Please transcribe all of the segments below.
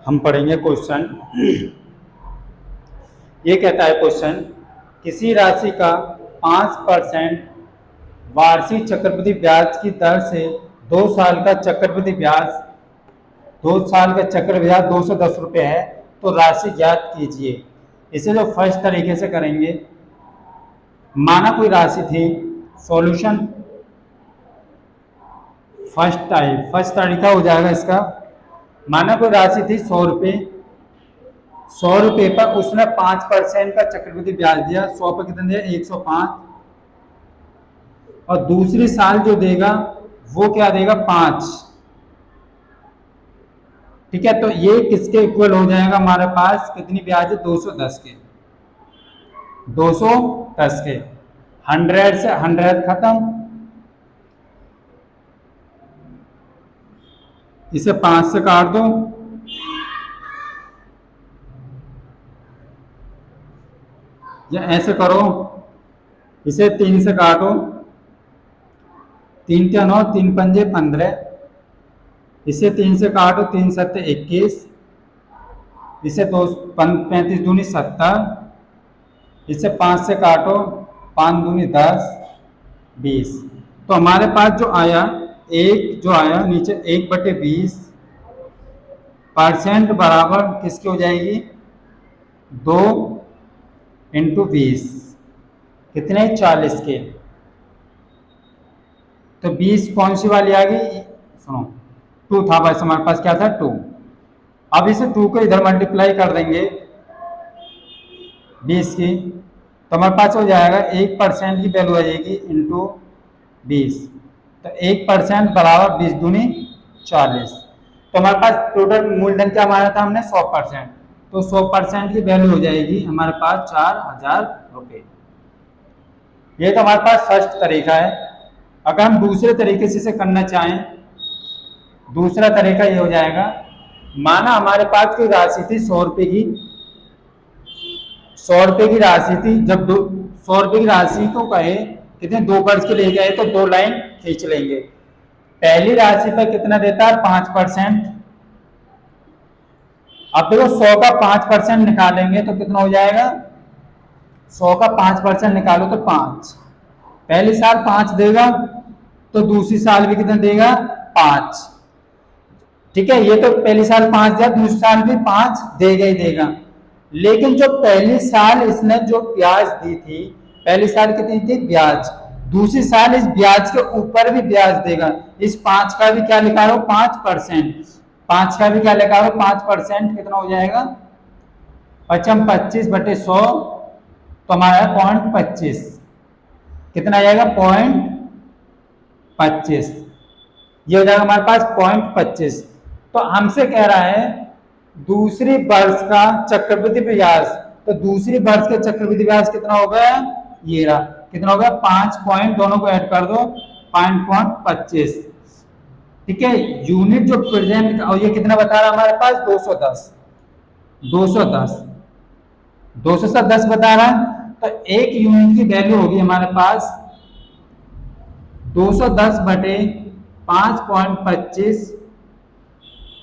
हम पढ़ेंगे क्वेश्चन। ये कहता है क्वेश्चन, किसी राशि का 5% वार्षिक चक्रवृद्धि ब्याज की दर से 2 साल का चक्रवृद्धि ब्याज 2 साल का चक्र ब्याज 210 रुपये है, तो राशि ज्ञात कीजिए। इसे जो फर्स्ट तरीके से करेंगे, माना कोई राशि थी, सॉल्यूशन फर्स्ट तरीका हो जाएगा इसका। माना कोई राशि थी 100 रुपये, 100 रुपये पर उसने 5% का चक्रवृद्धि ब्याज दिया। 100 पर कितना दिया? 105। और दूसरी साल जो देगा वो क्या देगा? 5। ठीक है, तो ये किसके इक्वल हो जाएगा? हमारे पास कितनी ब्याज है? 210 के। 210 के 100 से 100 खत्म, इसे 5 से काट दो, या ऐसे करो, इसे 3 से काटो, 3 क्या 9, 3 पंजे 15, इसे 3 से काटो, 3 सत्ते 21, इसे 35 दूनी 70, इसे 5 से काटो, 5 दूनी 10, 20। तो हमारे पास जो आया, एक जो आया नीचे 1/20% बराबर किसकी हो जाएगी? 2 इंटू 20, कितने? 40 के। तो 20 कौन सी वाली आ गई? सुनो, 2 था बस हमारे पास, क्या था? 2। अब इसे 2 को इधर मल्टीप्लाई कर देंगे 20 की, तो हमारे पास हो जाएगा 1% की वैल्यू आ जाएगी इंटू 20। तो 1% बराबर 20 दूनी 40। तो हमारे पास टोटल मूलधन क्या माना था हमने? 100%। तो 100% की वैल्यू हो जाएगी हमारे पास 4000 रुपये। ये तो हमारे पास फर्स्ट तरीका है। अगर हम दूसरे तरीके से इसे करना चाहें, दूसरा तरीका ये हो जाएगा, माना हमारे पास कोई राशि थी 100 रुपये की, 100 रुपये की राशि थी। जब 100 रुपये की राशि को कहे कितने 2 वर्ष के ले गए, तो 2 लाइन खींच लेंगे। पहली राशि पर कितना देता है? 5%। अब देखो 100 का 5% निकालेंगे तो कितना हो जाएगा? 100 का 5% निकालो तो 5। पहली साल 5 देगा, तो दूसरी साल भी कितना देगा? 5। ठीक है, ये तो पहली साल 5 दिया, दूसरी साल भी 5 देगा ही देगा। लेकिन जो पहली साल इसने जो ब्याज दी थी, पहली साल कितनी थी ब्याज, दूसरी साल इस ब्याज के ऊपर भी ब्याज देगा। इस 5 का भी क्या लिखा रहा हो? 5%। 5 का भी क्या लिखा रहा हो? 5%। कितना हो जाएगा? 25/100, तो हमारा 0.25। कितना आ जाएगा? 0.25। ये हो जाएगा हमारे पास 0.25। तो हमसे कह रहा है दूसरी वर्ष का चक्रवृद्धि ब्याज, तो दूसरी वर्ष का चक्रवृद्धि ब्याज कितना होगा? ये रहा, कितना होगा? 5 पॉइंट, दोनों को ऐड कर दो, 5.25। ठीक है, यूनिट जो प्रेजेंट, और ये कितना बता रहा है हमारे पास? 210। 210 210 बता रहा है, तो एक यूनिट की वैल्यू होगी हमारे पास 210 बटे 5.25।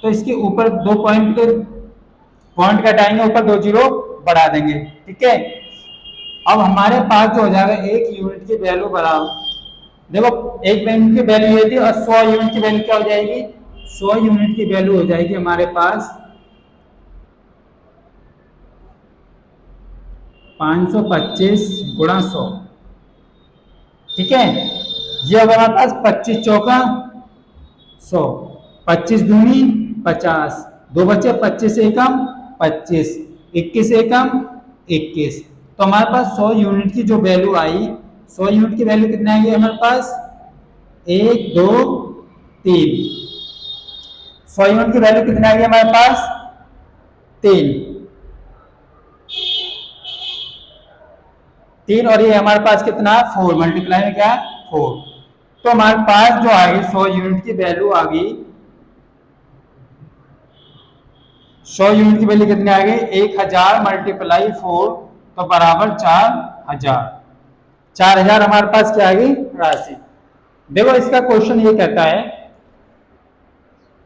तो इसके ऊपर 2 पॉइंट घटाएंगे, ऊपर 2 जीरो बढ़ा देंगे। ठीक है, अब हमारे पास जो हो जाएगा एक यूनिट की वैल्यू बराबर, देखो एक यूनिट की वैल्यू ये थी, और 100 यूनिट की वैल्यू क्या हो जाएगी? 100 यूनिट की वैल्यू हो जाएगी हमारे पास 525 गुणा 100। ठीक है, ये होगा हमारे पास 25 चौका 100, 25 दूनी 50, 2 बचे, 25 एकम 25, 21 एकम 21। तो हमारे पास 100 यूनिट की जो वैल्यू आई, 100 यूनिट की वैल्यू कितनी आएगी हमारे पास? 1 2 3। 100 यूनिट की वैल्यू कितनी आएगी हमारे पास? 3। 3 और ये हमारे पास कितना? 4। मल्टीप्लाई में क्या? 4। तो हमारे पास जो आ गई 100 यूनिट की वैल्यू आ गई, 100 यूनिट की वैल्यू कितनी आ गई? 1000 मल्टीप्लाई 4, तो बराबर 4000। 4000 हमारे पास क्या आ गई? राशि। देखो इसका क्वेश्चन ये कहता है,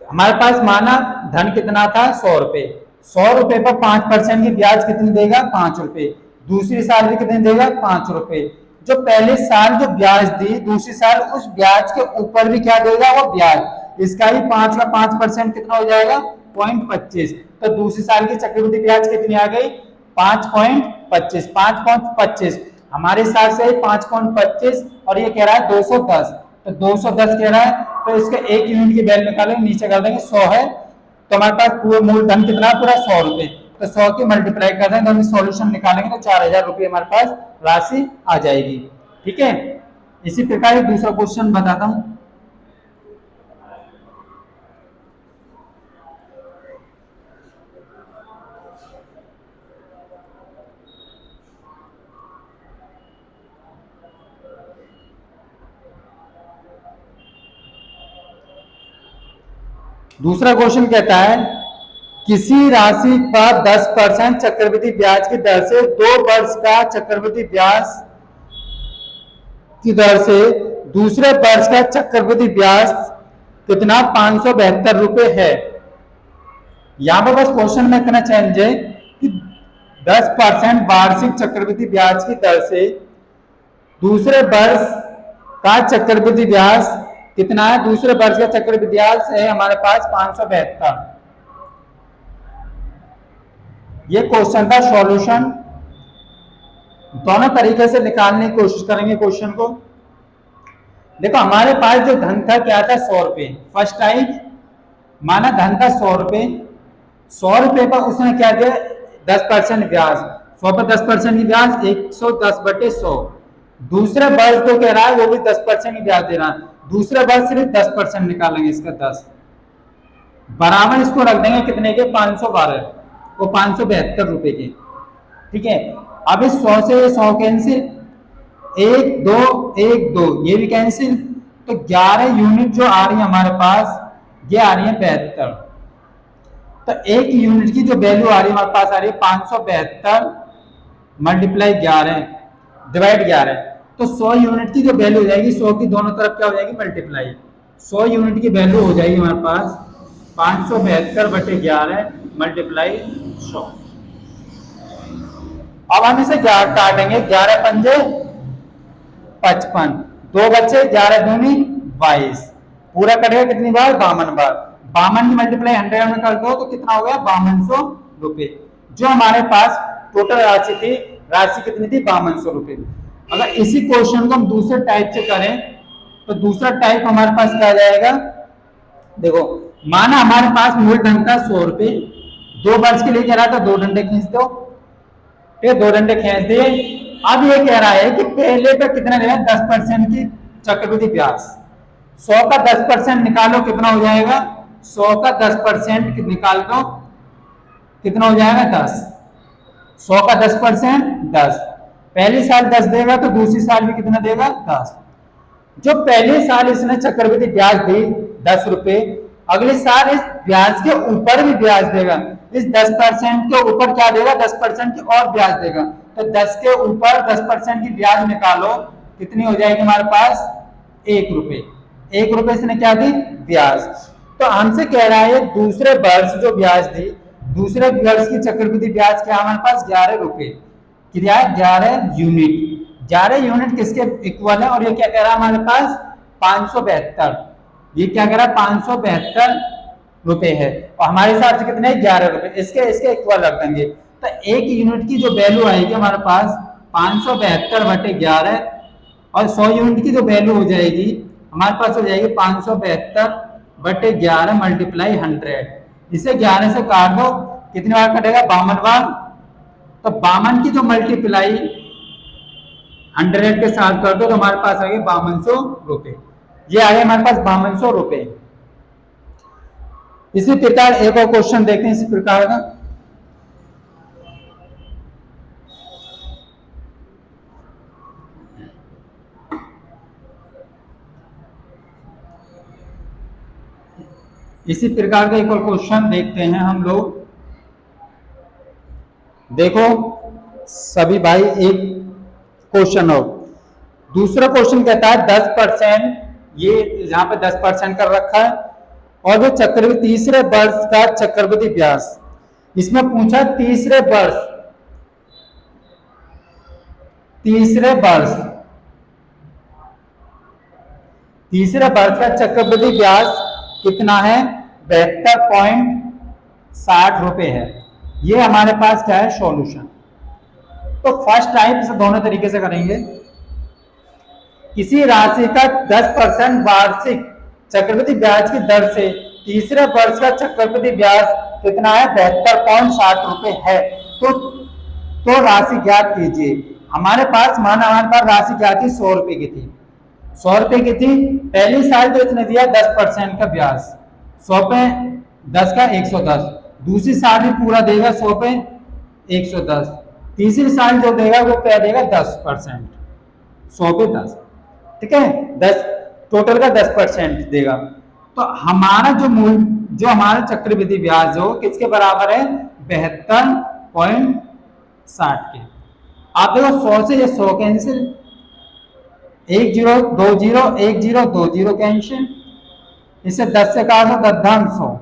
हमारे पास माना धन कितना था 100 रुपए, 100 रुपए पर 5% की ब्याज कितनी देगा 5 रुपए, दूसरी साल भी कितनी देगा 5 रुपए। जो पहले साल जो ब्याज दी दूसरी साल उस ब्याज के ऊपर भी क्या देगा वो ब्याज, इसका ही 5 का 5% कितना हो जाएगा 0.25। तो दूसरी साल की चक्रवृद्धि ब्याज कितनी आ गई 5.25, 5.25 हमारे हिसाब से 5.25 और ये कह रहा है 210, तो 210 कह रहा है तो इसके 1 यूनिट की वैल्यू निकालेंगे, नीचे कर देंगे 100 है तो हमारे पास पूरा मूलधन कितना पूरा 100 रुपए, तो 100 की मल्टीप्लाई कर देंगे तो हम सॉल्यूशन निकालेंगे तो 4000 रुपये हमारे पास राशि आ जाएगी। ठीक है, इसी प्रकार दूसरा क्वेश्चन बताता हूं। दूसरा क्वेश्चन कहता है किसी राशि पर 10% चक्रवृद्धि ब्याज की दर से 2 वर्ष का चक्रवृद्धि ब्याज की दर से दूसरे वर्ष का चक्रवृद्धि ब्याज कितना 572 रुपए है। यहां पर बस क्वेश्चन में इतना चेंज है कि 10% वार्षिक चक्रवृद्धि ब्याज की दर से दूसरे वर्ष का चक्रवृद्धि ब्याज कितना है, दूसरे वर्ष का चक्रवृद्धि ब्याज है हमारे पास 572। ये क्वेश्चन का सॉल्यूशन दोनों तरीके से निकालने की कोशिश करेंगे क्वेश्चन को। देखो हमारे पास जो धन था क्या था 100 रुपए, फर्स्ट टाइम माना धन था 100 रुपए, 100 रुपए पर उसने क्या दिया 10% ब्याज, 100 पर 10% की ब्याज 110/100। दूसरे वर्ष तो कह रहा है वो भी 10% की ब्याज दे रहा है, दूसरे वर्ष सिर्फ 10% निकालेंगे इसका 10 बराबर इसको रख देंगे कितने के 512, वो 572 रुपए के। ठीक है, अब इस 100 से 100 कैंसिल, 1 2 1 2 ये भी कैंसिल, तो 11 यूनिट जो आ रही है हमारे पास ये आ रही है 72। तो 1 यूनिट की जो वैल्यू आ रही है हमारे पास आ रही है 572 मल्टीप्लाई 11 डिवाइड 11, तो 100 यूनिट की जो वैल्यू हो जाएगी 100 की दोनों तरफ क्या हो जाएगी मल्टीप्लाई, 100 यूनिट की वैल्यू हो जाएगी हमारे पास 572/11 मल्टीप्लाई 100। अब हम इसे काटेंगे, 11 पंजे 55, 2 बच्चे 11 दूनी 22, पूरा कटेगा कितनी बार 52 बार, 52 की मल्टीप्लाई 100 में कर दो तो कितना हो गया 5200 रुपए। जो हमारे पास टोटल राशि थी, राशि कितनी थी 5200 रुपए। अगर इसी क्वेश्चन को हम दूसरे टाइप से करें तो दूसरा टाइप हमारे पास क्या जाएगा, देखो माना हमारे पास मूलधन था 100 रुपए, 2 वर्ष के लिए कह रहा था 2 डंडे खींच दो, ठीक है 2 डंडे खींच दिए। अब ये कह रहा है कि पहले पे कितना देगा 10% की चक्रवृद्धि ब्याज, 100 का 10% निकालो कितना हो जाएगा, 100 का 10% निकाल दो कितना हो जाएगा 10, 100 का 10% 10, पहली साल 10 देगा तो दूसरी साल भी कितना देगा 10। जो पहले साल इसने चक्रवृद्धि ब्याज दी 10 रुपए, अगले साल इस ब्याज के ऊपर भी ब्याज देगा, इस 10% के ऊपर क्या देगा 10% की और ब्याज देगा, तो 10 के ऊपर 10% की ब्याज निकालो कितनी हो जाएगी हमारे पास 1 रुपए, 1 रुपए इसने क्या दी ब्याज। तो हमसे कह रहा है दूसरे वर्ष जो ब्याज दी, दूसरे वर्ष की चक्रवृद्धि ब्याज क्या हमारे पास 11 रुपए, क्या है 11 यूनिट, 11 यूनिट किसके इक्वल है, और ये क्या कह रहा है हमारे पास 572, ये क्या कह रहा है 572 रुपए है, और हमारे हिसाब से कितने 11 रुपए, इसके इक्वल रख देंगे। तो 1 यूनिट की जो वैल्यू आएगी हमारे पास 572/11, और 100 यूनिट की जो वैल्यू हो जाएगी हमारे पास हो जाएगी 572/11 मल्टीप्लाई 100। इसे 11 से काट दो कितनी बार कटेगा 52 बार, तो 52 की जो मल्टीप्लाई 100 के साथ कर दो तो हमारे पास आ गए 5200 रुपए, ये आ गए हमारे पास 5200 रुपए। इसी प्रकार एक और क्वेश्चन देखते हैं इसी प्रकार का। इसी प्रकार का एक और क्वेश्चन देखते हैं हम लोग। देखो सभी भाई एक क्वेश्चन हो, दूसरा क्वेश्चन कहता है 10%, ये यहाँ पे 10% कर रखा है और वो चक्रवृद्धि तीसरे वर्ष का चक्रवृद्धि ब्याज, इसमें पूछा तीसरे वर्ष का चक्रवृद्धि ब्याज कितना है, 72.60 रुपए है। ये हमारे पास क्या है, सॉल्यूशन। तो फर्स्ट टाइप से दोनों तरीके से करेंगे। किसी राशि का 10% वार्षिक चक्रवृद्धि ब्याज की दर से तीसरे वर्ष का चक्रवृद्धि ब्याज कितना है, 72.60 रुपए है। तो राशि ज्ञात कीजिए। हमारे पास राशि क्या थी, 100 रुपए की थी। 100 रुपए की थी। पहली साल तो इसने दिया 10% का ब्याज, 100 पे 10 का 110। दूसरी साल भी पूरा देगा 100 पे 110। तीसरी साल जो देगा वो क्या देगा, 10%, 100 पे 10, ठीक है, 10 टोटल का 10% देगा। तो हमारा जो हमारा चक्रवृद्धि ब्याज हो किसके बराबर है, 72.60 के। आप देखो 100 से ये 100 कैंसिल, 1 0 2 0 1 0 2 0 कैंसिल, इसे 10 से काटो 10 धाम 100,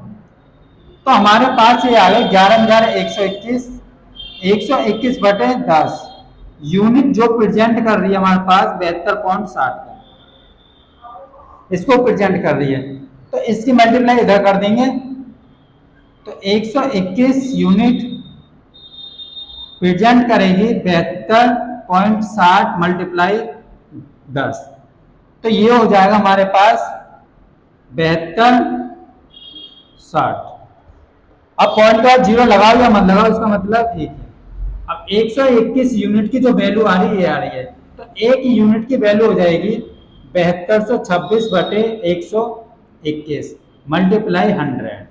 तो हमारे पास ये आ गया 11,121, 121 बटे 10 यूनिट जो प्रेजेंट कर रही है हमारे पास 72.60 का, इसको प्रेजेंट कर रही है। तो इसकी मल्टीप्लाई इधर कर देंगे, तो 121 यूनिट प्रेजेंट करेगी 72.60 मल्टीप्लाई 10, तो ये हो जाएगा हमारे पास 72.60। अब पॉइंट का जीरो लगाओ या मत लगाओ, इसका मतलब एक है। अब 121 यूनिट की जो वैल्यू आ रही है, तो एक यूनिट की वैल्यू हो जाएगी 7226 बटे 121 मल्टीप्लाई 100,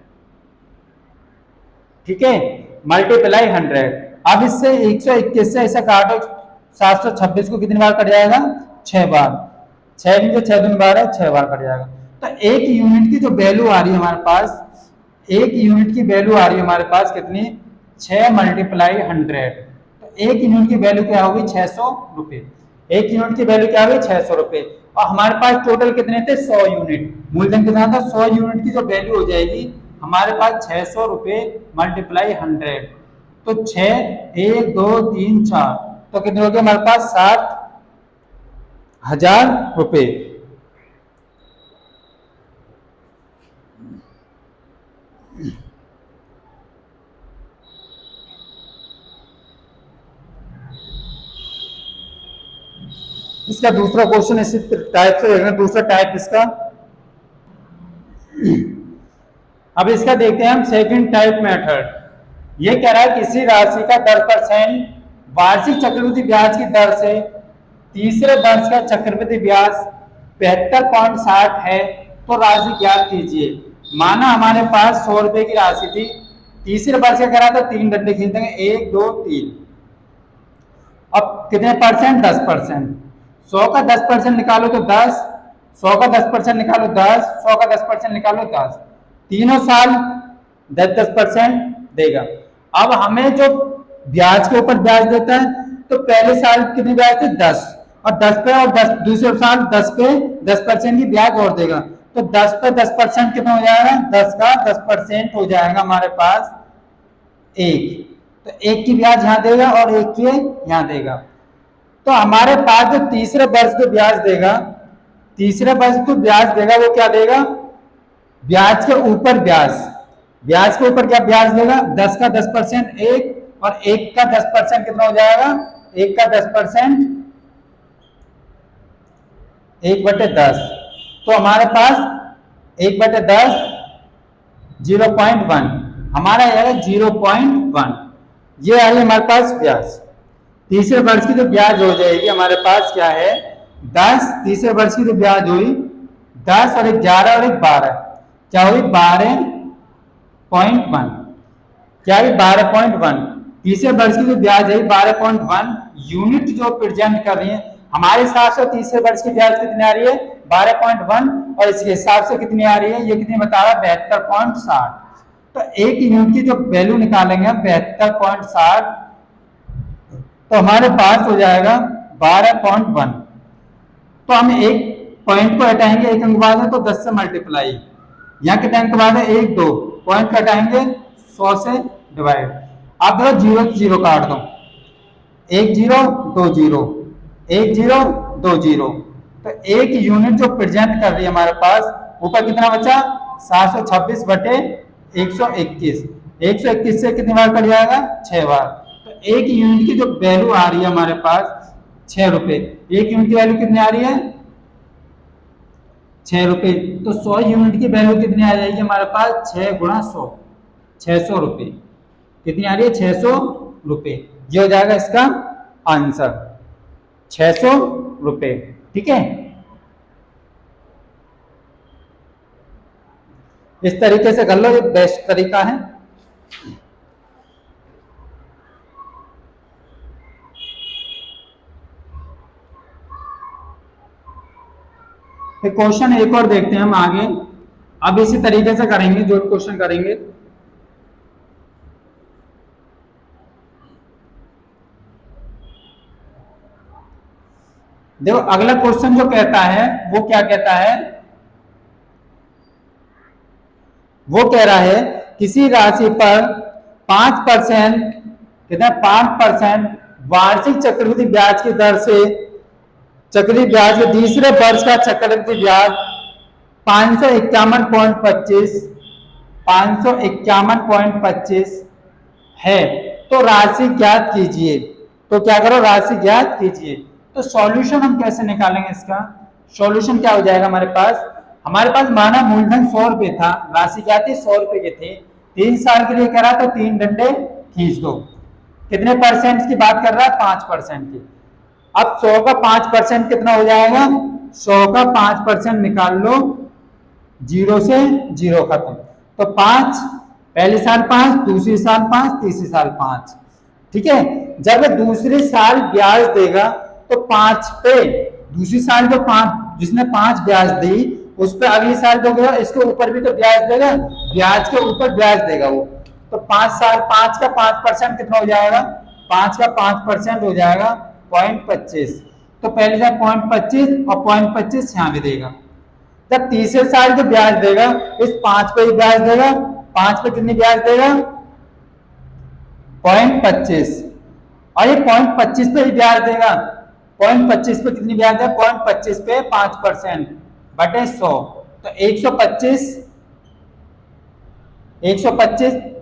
ठीक है, मल्टीप्लाई 100। अब इससे 121 से ऐसा काटो, 726 को कितनी बार कट जाएगा, 6 बार, 6 में 6 दिन बार है, 6 बार कट जाएगा। तो एक यूनिट की जो वैल्यू आ रही है हमारे पास, एक यूनिट की वैल्यू आ रही है हमारे पास कितनी, 6 मल्टीप्लाई 100। तो एक यूनिट की वैल्यू क्या होगी, 600 रुपए। एक यूनिट की वैल्यू क्या होगी, 600 रुपए। और हमारे पास टोटल कितने थे, 100 यूनिट, मूलधन कितना था, 100 यूनिट की जो वैल्यू हो जाएगी हमारे पास 600 रुपए मल्टीप्लाई 100, तो 6 1 2 3 4, तो कितने हो गए हमारे पास 60,000 रुपए। इसका दूसरा क्वेश्चन इसी टाइप से देखना, दूसरा टाइप इसका। अब इसका देखते हैं हम सेकंड टाइप मेथड। ये कह रहा है किसी राशि का 10% वार्षिक चक्रवृद्धि ब्याज की दर से तीसरे वर्ष का चक्रवृद्धि ब्याज 72.60 है, तो राशि ज्ञात कीजिए। माना हमारे पास 100 रुपए की राशि थी, तीसरे वर्ष का करा तो 3 डंडे खींच देंगे, 1 2 3। अब कितने परसेंट, 10%। 100 का 10% निकालो तो 10, 100 का 10% निकालो 10, 100 का 10% निकालो 10, तीनों साल 10% देगा। अब हमें जो ब्याज के ऊपर ब्याज देता है, तो पहले साल कितनी ब्याज थे, 10, और 10 पे, और 10 दूसरे साल 10 पे 10% की ब्याज और देगा, तो 10 पे 10% कितना हो जाएगा, 10 का 10% हो जाएगा हमारे पास 1, तो 1 की ब्याज यहाँ देगा और 1 की यहाँ देगा। तो हमारे पास जो तीसरे वर्ष को ब्याज देगा, तीसरे वर्ष को ब्याज देगा वो क्या देगा, ब्याज के ऊपर ब्याज, ब्याज के ऊपर क्या ब्याज देगा, 10 का 10% 1, और 1 का 10% कितना हो जाएगा, 1 का 10% 1/10, तो हमारे पास 1/10 0.1, हमारा आएगा 0.1। ये आई हमारे पास ब्याज। तीसरे वर्ष की जो ब्याज हो जाएगी हमारे पास क्या है, 10, तीसरे वर्ष की जो ब्याज हुई 10 और 11 और 12, क्या हुई 12.1, क्या हुई 12.1। तीसरे वर्ष की जो ब्याज है 12.1 यूनिट जो प्रेजेंट कर रही है हमारे हिसाब से। तीसरे वर्ष की ब्याज कितनी आ रही है, 12.1, और इसके हिसाब से कितनी आ रही है, ये कितनी बता रहा है, 72.60। तो एक यूनिट की जो वैल्यू निकालेंगे 72.60, तो हमारे पास हो जाएगा 12.1। तो हम एक पॉइंट को हटाएंगे, एक अंक बाद है, तो 10 से मल्टीप्लाई, यहाँ कितने अंक बाद है 1 2, पॉइंट कटाएंगे 100 से डिवाइड। आप देखो 0 से 0 काट दो, 1 0 2 0, 1 0 2 0, तो एक यूनिट जो प्रेजेंट कर रही है हमारे पास, ऊपर कितना बचा 726 बटे 121, 121 से कितनी बार कट जाएगा 6 बार। तो एक यूनिट की जो वैल्यू आ रही है हमारे पास 6 रुपए, एक यूनिट की वैल्यू कितनी आ रही है 6 रुपए। तो 100 यूनिट की वैल्यू कितनी आ जाएगी हमारे पास 6 गुणा 100, 600 रुपए। कितनी आ रही है 600 रुपए। ये हो जाएगा इसका आंसर 600 रुपए। ठीक है, इस तरीके से कर लो, ये बेस्ट तरीका है। क्वेश्चन एक और देखते हैं हम आगे, अब इसी तरीके से करेंगे जो क्वेश्चन करेंगे। देखो अगला क्वेश्चन जो कहता है वो क्या कहता है, वो कह रहा है किसी राशि पर 5% कितना 5% वार्षिक चक्रवृद्धि ब्याज की दर से चक्रवृद्धि ब्याज के तीसरे वर्ष का चक्रवृद्धि ब्याज 551.25 551.25 है, तो राशि ज्ञात कीजिए। तो क्या करो राशि ज्ञात कीजिए। तो सॉल्यूशन हम कैसे निकालेंगे इसका, सॉल्यूशन क्या हो जाएगा हमारे पास माना मूलधन 100 रुपए था, राशि क्या थी 100 रुपए के थे, 3 साल के लिए करा तो 3 डंडे खींच दो। कितने परसेंट की बात कर रहा है 5% की। अब 100 का 5% कितना हो जाएगा, 100 का 5% निकाल लो, 0 से 0 खत्म। तो 5 पहले साल 5, दूसरी साल 5, तीसरी साल 5। ठीक है, जब दूसरे साल ब्याज देगा तो 5 पे दूसरी साल जो 5 जिसने 5 ब्याज दी उस पर अगली साल जो गया इसके ऊपर भी तो ब्याज देगा, ब्याज के ऊपर ब्याज देगा वो। तो 5 साल 5 का 5% कितना हो जाएगा, 5 का 5% हो जाएगा 0.25। तो पहले साल 0.25 और 0.25 यहाँ भी देगा। जब तीसरे साल जो ब्याज देगा इस 5 पे ही ब्याज देगा, 5 पे कितनी ब्याज देगा 0.25, और ये 0.25 पे ही ब्याज देगा। 0.25 पे कितनी ब्याज है 0.25 पे 5% बटे 100, तो 125 100।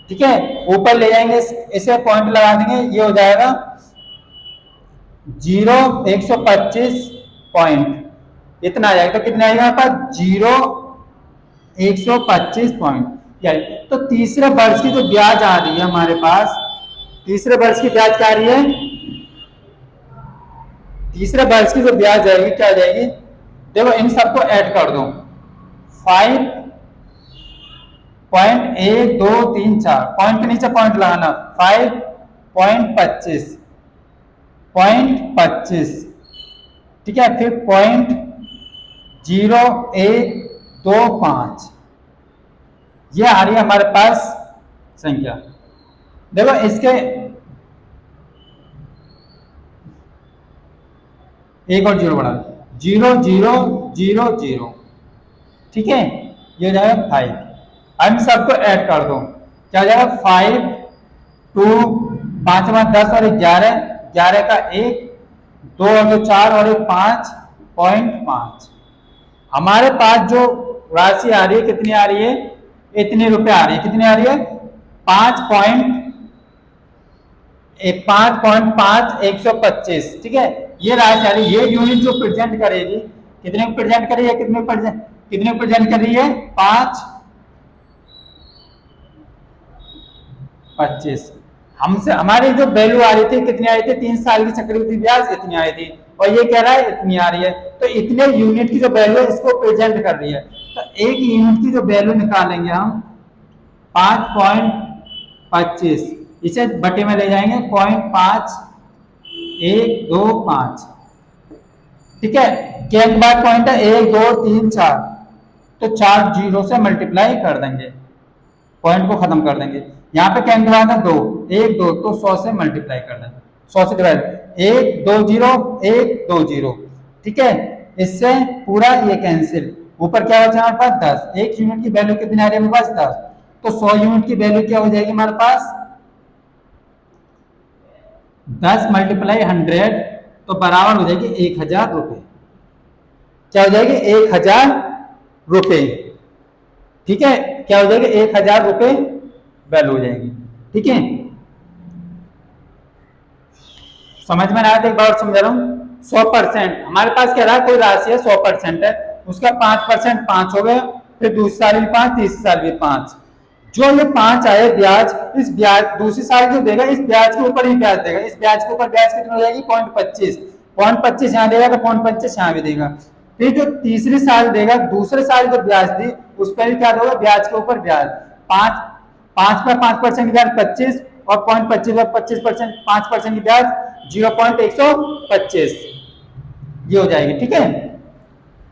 ठीक है, ऊपर ले जाएंगे इसे पॉइंट लगा देंगे, ये हो जाएगा 0 125 पॉइंट इतना आ जाएगा। तो कितना आएगा हमारे पास 0 125 पॉइंट। तो तीसरे वर्ष की जो ब्याज आ रही है हमारे पास, तीसरे वर्ष की ब्याज क्या आ रही है, तीसरे वर्ष की जो ब्याज आएगी क्या आ जाएगी, देखो इन सबको ऐड कर दो, 5.123 पॉइंट के नीचे पॉइंट लगाना, 5.25 ठीक है, फिर 0.0125 ये आ रही है हमारे पास संख्या। देखो इसके एक और 0 बढ़ा 0.000, ठीक है, ये हो जाएगा 5। अब सबको ऐड कर दो, क्या हो जाएगा 5 2 5 10 और 11, 11 का 1 2 और 2 4 और 1 5.5। हमारे पास जो राशि आ रही है कितनी आ रही है, इतने रुपए आ रही है। कितनी आ रही है 5.5 ठीक है, ये राशि आ रही है। ये यूनिट जो प्रेजेंट करेगी कितने को प्रेजेंट कर रही है, कितने प्रेजेंट कर रही है 5.25। हमसे हमारी जो वैल्यू आ रही थी कितनी आ रही थी, 3 साल की चक्रवृद्धि ब्याज इतनी आ रही थी, और ये कह रहा है इतनी आ रही है। तो इतने यूनिट की जो वैल्यू है इसको प्रेजेंट कर रही है। तो एक यूनिट की जो वैल्यू निकालेंगे हम 5.25, इसे बटे में ले जाएंगे 0.5125। ठीक है, के बाद पॉइंट है 1 2 3 4, तो 4 0 से मल्टीप्लाई कर देंगे, पॉइंट को खत्म कर देंगे। यहाँ पे क्या बाद है 2 1 2, तो 100 से मल्टीप्लाई कर देंगे, 100 से डिवाइड 1 2 0 1 2 0। ठीक है, इससे पूरा ये कैंसिल, ऊपर क्या बचा हमारे पास 10, एक यूनिट की वैल्यू कितनी आ रही है हमारे पास 10, तो 100 यूनिट की वैल्यू क्या हो जाएगी हमारे पास 10 मल्टीप्लाई 100, तो बराबर हो जाएगी 1000 रुपये। क्या हो जाएगी 1000 रुपये। ठीक है, क्या हो जाएगी 1000 रुपये वैल्यू हो जाएगी। ठीक है, समझ में आया? एक बार समझा रहा हूँ। 100% हमारे पास क्या रहा, कोई राशि है 100% है, उसका 5% 5 हो गया, फिर दूसरी साल भी 5, तीसरी साल भी 5। जो ये 5 आए ब्याज, इस ब्याज दूसरी साल जो देगा इस ब्याज के ऊपर ही ब्याज देगा, इस ब्याज के ऊपर ब्याज कितनी हो जाएगी 0.25, 0.25 यहाँ देगा तो 0.25 यहाँ भी देगा। फिर जो तीसरी साल देगा, दूसरे साल जो ब्याज दी उस पर भी क्या होगा, ब्याज के ऊपर ब्याज, 5 5 पर 5% ब्याज 25, और 0.25 पर 25% 5% की ब्याज 0.125 ये हो जाएगी। ठीक है,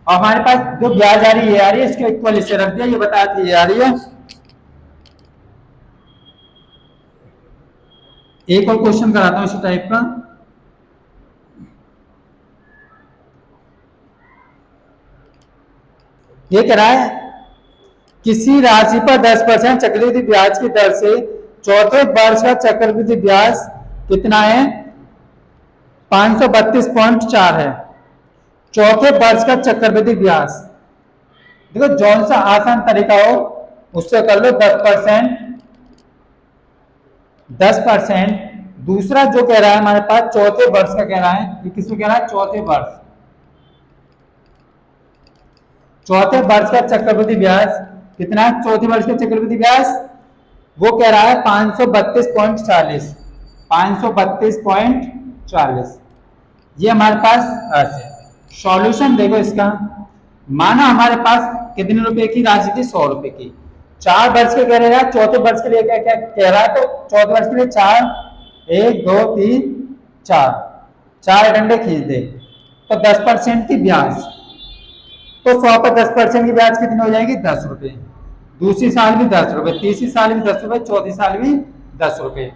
और हमारे पास जो ब्याज आ रही है ये आ रही है, इसके इक्वल इसे रख दिया, ये बता दी ये आ रही है। एक और क्वेश्चन कराता हूँ इसी टाइप का। ये कह रहा है किसी राशि पर 10% चक्रवृद्धि ब्याज की दर से चौथे वर्ष का चक्रवृद्धि ब्याज कितना है 532.4 है। चौथे वर्ष का चक्रवृद्धि ब्याज, देखो जौन सा आसान तरीका हो उससे कर लो 10%। दूसरा जो कह रहा है हमारे पास चौथे वर्ष का कह रहा है, ये किसको कह रहा है चौथे वर्ष, चौथे वर्ष का चक्रवृद्धि ब्याज कितना है, चौथे वर्ष का चक्रवृद्धि ब्याज वो कह रहा है 532.40, 532.40 ये हमारे पास राशि है। सॉल्यूशन देखो इसका, माना हमारे पास कितने रुपए की राशि थी 100 रुपए की, 4 वर्ष के कह रहे हैं, चौथे वर्ष के लिए क्या क्या कह रहा है, तो चौथे वर्ष के लिए 4 1 2 3 4 डंडे खींच दे, तो 10% की ब्याज, तो 100 पर 10% की ब्याज कितनी हो जाएगी 10 रुपए, दूसरी साल भी 10 रुपए, तीसरी साल भी 10 रुपए, चौथी साल भी 10 रुपए।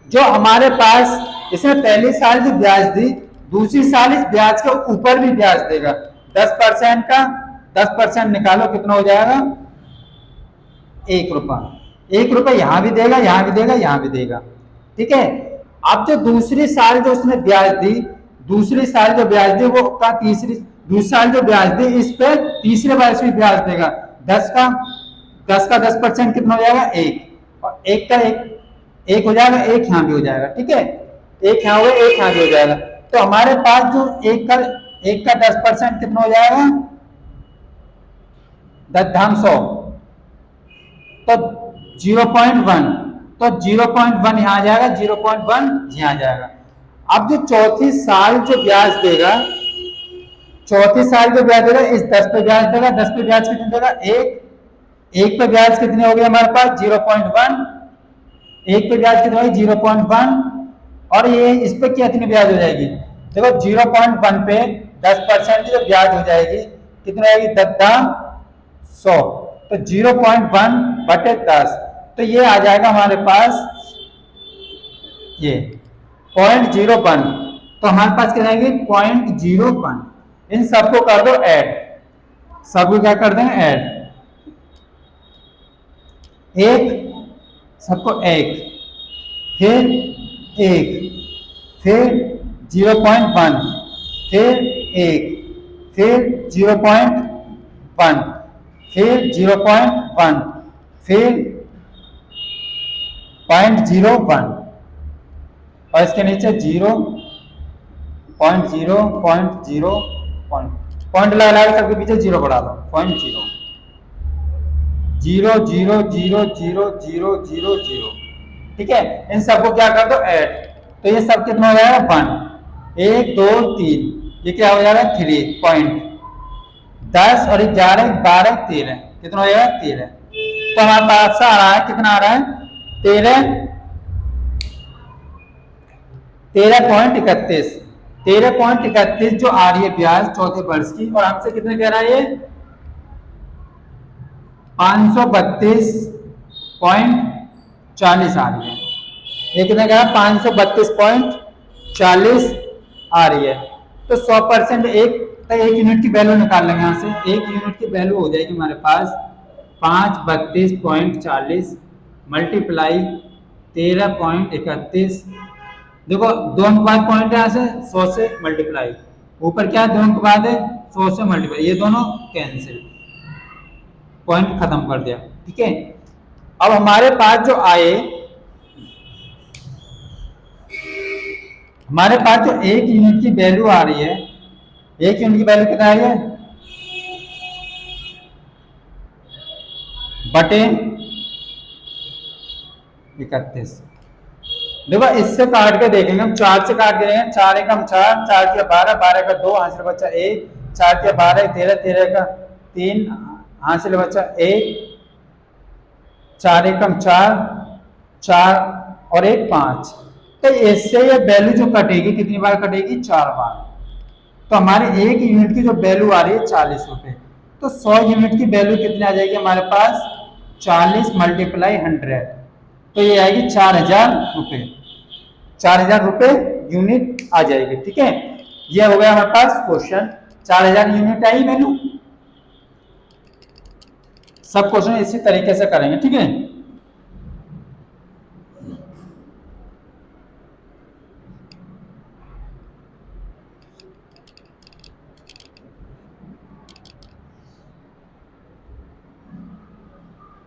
जो हमारे पास इसने पहली साल जो ब्याज दी, दूसरी साल इस ब्याज के ऊपर भी ब्याज देगा 10% का, 10% निकालो कितना हो जाएगा 1 रुपया, 1 रुपया यहां भी देगा, यहां भी देगा, यहां भी देगा। ठीक है, अब जो दूसरी साल जो उसने ब्याज दी, दूसरी साल जो ब्याज दी वो का तीसरी दूसरी साल जो ब्याज दी इस पे तीसरे वर्ष भी ब्याज देगा 10 का 10% कितना हो जाएगा 1, और 1 का 1 हो जाएगा, 1 यहाँ भी हो जाएगा। ठीक है, 1 यहाँ हो गया, 1 यहाँ भी हो जाएगा, तो हमारे पास जो 1 का 10% कितना हो जाएगा 10 तो 0.1, तो 0.1 यहाँ आ जाएगा, 0.1 यहाँ आ जाएगा। अब जो चौथी साल जो ब्याज देगा, चौथी साल जो ब्याज देगा इस 10 पे ब्याज देगा, 10 पे ब्याज कितने देगा 1 पे ब्याज कितने हो गए हमारे पास 0.1, 1 पे ब्याज कितने होगी 0.1, और ये इस पे कितनी ब्याज हो जाएगी, देखो 0.1 पे 10% जो ब्याज हो जाएगी कितनी आएगी 10, तो 0.1 बटे 10, तो ये आ जाएगा हमारे पास ये 0.01, तो हमारे पास क्या जाएगी 0.01। इन सबको कर दो ऐड, सबको क्या कर देंगे ऐड, 1 सबको 1, फिर 1, फिर 0.1, फिर 1, फिर 0.1, फिर 0.1, फिर 0.01, और इसके नीचे 0.0 पॉइंट लगा सबके पीछे 0 बढ़ा दो 0.0 0 0 0 0 0 0 0। ठीक है, इन सबको क्या कर दो ऐड, तो ये सब कितना हो जाएगा 1 1 2 3, ये क्या हो जाएगा 3 पॉइंट 10 और 11 12 13, कितना हो जाएगा 13, तो हमारे पास आ रहा है कितना आ रहा है 13.31 जो आ रही है ब्याज चौथे वर्ष की, और हमसे कितने कह रहा है ये 532.40 आ रही है, ये कितने कह रहा है 532.40 आ रही है। तो 100% एक यूनिट की वैल्यू निकाल लेंगे। यहाँ से एक यूनिट की वैल्यू हो जाएगी हमारे पास 532.40 मल्टीप्लाई 13.31। देखो दो अंक बाद पॉइंट है, यहाँ से 100 से मल्टीप्लाई, ऊपर क्या है 2 अंक बाद है 100 से मल्टीप्लाई, ये दोनों कैंसिल, पॉइंट खत्म कर दिया। ठीक है, अब हमारे पास जो आए, हमारे पास जो एक यूनिट की वैल्यू आ रही है, एक यूनिट की वैल्यू कितना आ रही है बटे 31। देखो इससे काट के देखेंगे हम, 4 से काट के देखेंगे, 4 एकम 4, 4 के 12, 12 का 2, हासिल बच्चा 1, 4 के 12, 13, 13 का 3, हासिल बच्चा 1, 4 एकम 4, 4 और 1 5। तो इससे ये वैल्यू जो कटेगी कितनी बार कटेगी, 4 बार। तो हमारे एक यूनिट की जो वैल्यू आ रही है 40 रुपए, तो 100 यूनिट की वैल्यू कितनी आ जाएगी हमारे पास, 40 मल्टीप्लाई 100, तो ये आएगी 4000 रुपए, 4000 रुपए यूनिट आ जाएगी। ठीक है, ये हो गया हमारे पास क्वेश्चन, 4000 यूनिट आई वैल्यू। सब क्वेश्चन इसी तरीके से करेंगे। ठीक है,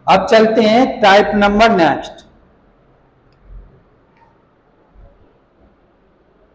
अब चलते हैं टाइप नंबर नेक्स्ट।